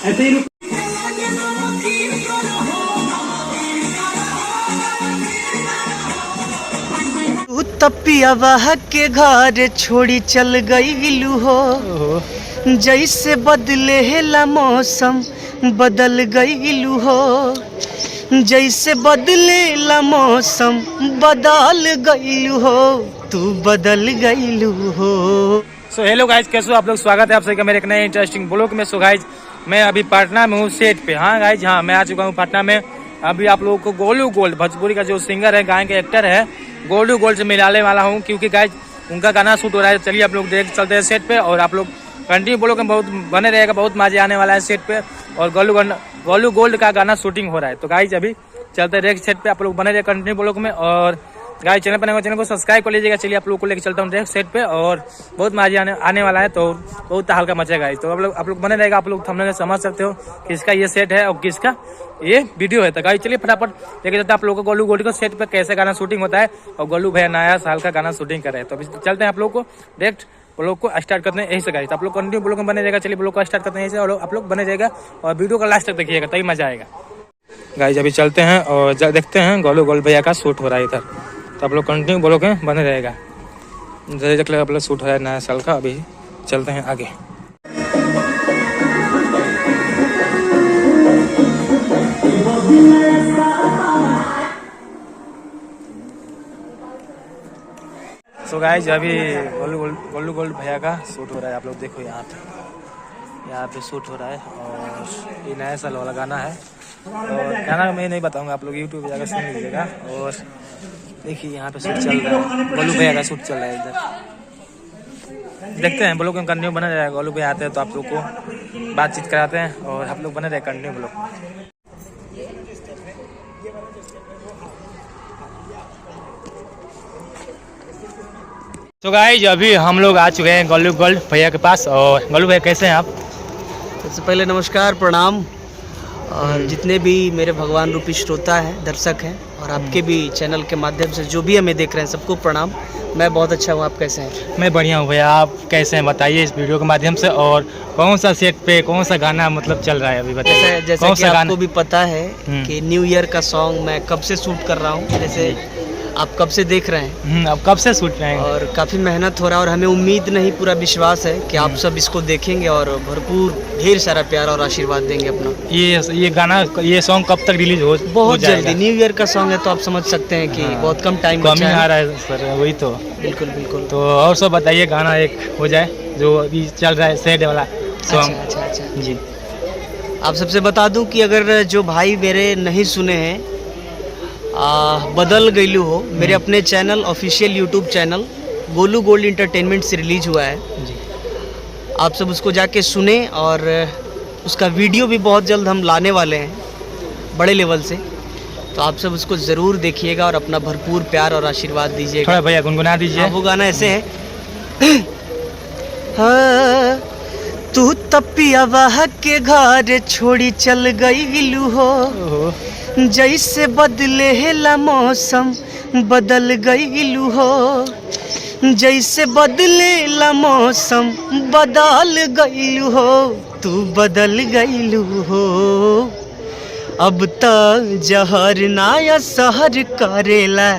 ऐसे ही तू तपियावा के घर छोड़ी चल गईलू हो, जैसे बदलेला मौसम बदल गईलू हो, जैसे बदलेला मौसम बदल गईलू हो, तू बदल गईलू हो। सो हेलो गाइज, कैसे हो आप लोग? स्वागत है आप सभी का मेरे एक नए इंटरेस्टिंग ब्लॉग में। सो गाइज, मैं अभी पटना में हूँ सेट पे। हाँ गाइज, हाँ मैं आ चुका हूँ पटना में। अभी आप लोगों को गोलू गोल्ड भोजपुरी का जो सिंगर है, गायक के एक्टर है, गोलू गोल्ड से मिलाने वाला हूँ, क्योंकि गाइज उनका गाना शूट हो रहा है। चलिए आप लोग देख चलते हैं सेट पे, और आप लोग कंटिन्यू बोलो कि बहुत बने रहेगा, बहुत मजे आने वाला है सेट पे। और गोलू गोल्ड का गाना शूटिंग हो रहा है। तो गाइज अभी चलते हैं सेट पे, आप लोग बने रहे कंटिन्यू ब्लॉग में। और गाइस चैनल पर चैनल को सब्सक्राइब कर लीजिएगा। चलिए आप लोग को लेकर चलता हूँ डायरेक्ट सेट पे, और बहुत मजा आने वाला है, तो बहुत हल्का मचेगा। तो आप लोग बने रहेगा। आप लोग थंबनेल से समझ सकते हो किसका ये सेट है और किसका ये वीडियो है। तो गाइस चलिए फटाफट लेके चलते हैं आप लोगों को गोलू गोल्ड को सेट पे कैसे गाना शूटिंग होता है, और गोलू भैया नया साल का गाना शूटिंग कर रहे हैं। तो अभी चलते हैं आप लोग को डायरेक्ट ब्लॉग को स्टार्ट करते हैं यही से गाइस। आप लोग कंटिन्यू ब्लॉग में बने रहेगा। चलिए ब्लॉग को स्टार्ट करते हैं यही से, और आप लोग बने रहेगा और वीडियो का लास्ट तक देखिएगा, तभी मजा आएगा। गाइस अभी चलते हैं और देखते हैं गोलू गोल्ड भैया का शूट हो रहा है इधर। तो आप लोग कंटिन्यू बोलो के बने रहेगा। जैसे तक आप लोग शूट हो रहा है नया साल का। अभी चलते हैं आगे। सो गाइस अभी गोलू गोल्ड भैया का शूट हो रहा है। आप लोग देखो यहाँ पे शूट हो रहा है, और ये नया साल वाला गाना है। और गाना मैं नहीं बताऊंगा, आप लोग यूट्यूब पे जाकर सुन लीजिएगा। और देखिए यहाँ पे शूट चल रहा है, गोलू भैया का शूट चल रहा है इधर। देखते हैं ब्लॉग में कंटिन्यू बना रहेगा। गोलू भैया आते हैं तो आप लोग को बातचीत कराते हैं, और आप लोग बने रहे कंटिन्यू ब्लॉग। तो गाइस अभी हम लोग आ चुके हैं गोलू गोल्ड भैया के पास। और गोलू भैया कैसे हैं आप? सबसे पहले नमस्कार, प्रणाम। और जितने भी मेरे भगवान रूपी श्रोता हैं, दर्शक हैं, और आपके भी चैनल के माध्यम से जो भी हमें देख रहे हैं, सबको प्रणाम। मैं बहुत अच्छा हूँ, आप कैसे हैं? मैं बढ़िया हूँ भैया, आप कैसे हैं बताइए इस वीडियो के माध्यम से। और कौन सा सेट पे कौन सा गाना मतलब चल रहा है अभी बताइए। जैसे कि आपको भी पता है कि न्यू ईयर का सॉन्ग मैं कब से शूट कर रहा हूँ, जैसे आप कब से देख रहे हैं। अब कब से शूट रहे हैं, और काफ़ी मेहनत हो रहा है, और हमें उम्मीद नहीं पूरा विश्वास है कि आप सब इसको देखेंगे और भरपूर ढेर सारा प्यार और आशीर्वाद देंगे अपना। ये गाना, ये सॉन्ग कब तक रिलीज हो? बहुत जल्दी। न्यू ईयर का सॉन्ग है, तो आप समझ सकते हैं कि बहुत कम टाइम कमी आ रहा है सर, वही तो। बिल्कुल बिल्कुल। तो और सब बताइए, गाना एक हो जाए जो अभी चल रहा है सैड वाला सॉन्ग। अच्छा जी। आप सबसे बता दूं कि अगर जो भाई मेरे नहीं सुने हैं, बदल गईलू हो, मेरे अपने channel official YouTube channel Golu gold entertainment से रिलीज हुआ है जी। आप सब उसको जाके सुने, और उसका वीडियो भी बहुत जल्द हम लाने वाले हैं बड़े लेवल से। तो आप सब उसको ज़रूर देखिएगा और अपना भरपूर प्यार और आशीर्वाद दीजिएगा। थोड़ा भैया गुनगुना दीजिए। वो गाना ऐसे है। हाँ, तू तपियावा के घर छोड़ी चल गईलू हो, जैसे बदलेला मौसम बदल गईलू हो, जैसे बदलेला मौसम बदल गईलू हो, तू बदल गईलू हो। अब तो जहर नाया सहर करेला,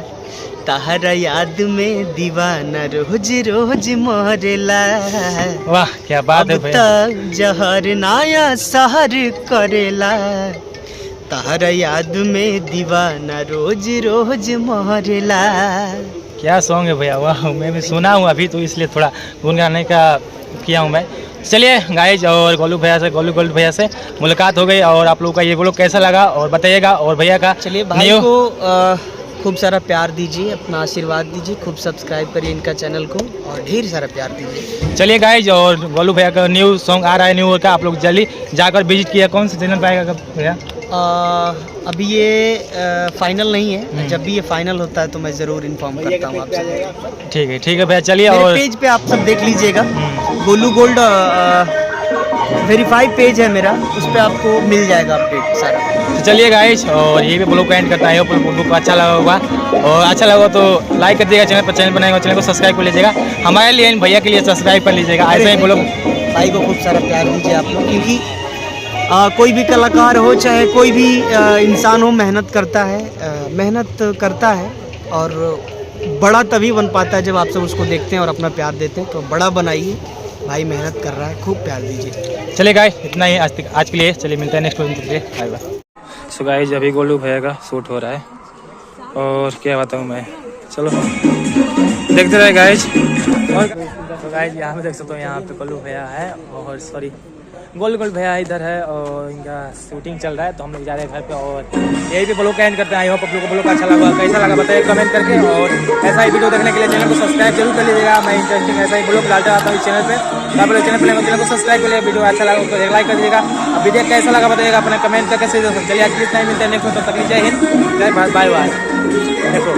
तहरा याद में दीवाना रोज रोज मरेला। वाह क्या बात है भैया। अब तो जहर नाया सहर करेला, तहरा याद में दीवाना रोज रोज मरेला। क्या सॉन्ग है भैया, वाह। मैं भी सुना हूँ अभी, तो इसलिए थोड़ा गुनगुनाने का किया हूँ मैं। चलिए गाइज, और गोलू गोल्ड भैया से मुलाकात हो गई, और आप लोगों का ये ब्लॉग कैसा लगा और बताइएगा। और भैया का चलिए भाई को खूब सारा प्यार दीजिए, अपना आशीर्वाद दीजिए, खूब सब्सक्राइब करिए इनका चैनल को, और ढेर सारा प्यार दीजिए। चलिए गाइज, और गोलू भैया का न्यू सॉन्ग आ रहा है न्यू ईयर का, आप लोग जल्दी जाकर विजिट किया। कौन सा चैनल पाएगा भैया? अभी ये फाइनल नहीं है, जब भी ये फाइनल होता है तो मैं ज़रूर इन्फॉर्म करता हूँ आपसे। ठीक है भैया, चलिए। और पेज पे आप सब देख लीजिएगा, गोलू गोल्ड वेरीफाइड पेज है मेरा, उस पर आपको मिल जाएगा अपडेट सारा। तो चलिए गाइस, और ये भी ब्लॉग को एंड करता है। ब्लॉग को अच्छा लगा होगा, और अच्छा लगा तो लाइक कर दिएगा, चैनल बनाएगा, चैनल को सब्सक्राइब कर लीजिएगा। हमारे लिए भैया के लिए सब्सक्राइब कर लीजिएगा। ऐसे ही ब्लॉग भाई को खूब सारा प्यार दीजिए आप लोग, क्योंकि कोई भी कलाकार हो चाहे कोई भी इंसान हो, मेहनत करता है और बड़ा तभी बन पाता है जब आप सब उसको देखते हैं और अपना प्यार देते हैं। तो बड़ा बनाइए, भाई मेहनत कर रहा है, खूब प्यार दीजिए। चलिए गाइस इतना ही आज के लिए, चलिए मिलते हैं नेक्स्ट वीडियो में, बाय बाय। सो गाइस अभी गोलू भैया का शूट हो रहा है और क्या बताऊँ मैं, चलो देखते रहे गाइस। और तो गाइस यहाँ पे देख सकते हो, यहाँ पे गोलू भैया है और सॉरी गोल भैया इधर है और इनका शूटिंग चल रहा है। तो हम लोग जा रहे हैं घर पे और यही पे ब्लॉग का एंड करते हैं। आई होप आप लोगों को ब्लॉग अच्छा लगा, कैसा लगा बताइए कमेंट करके। और ऐसा ही वीडियो देखने के लिए चैनल को सब्सक्राइब जरूर कर लीजिएगा। मैं इंटरेस्टिंग ऐसा ही ब्लॉग डालता रहता हूँ इस चैनल पे। तो आप लोग चैनल को सब्सक्राइब कर लीजिए। वीडियो अच्छा लगा तो एक लाइक कर दीजिएगा। वीडियो कैसा लगा बताइएगा अपना कमेंट करके। चलिए आज के लिए मिलते हैं नेक्स्ट में, तब तक जय हिंद, जय भारत, बाय बाय। देखो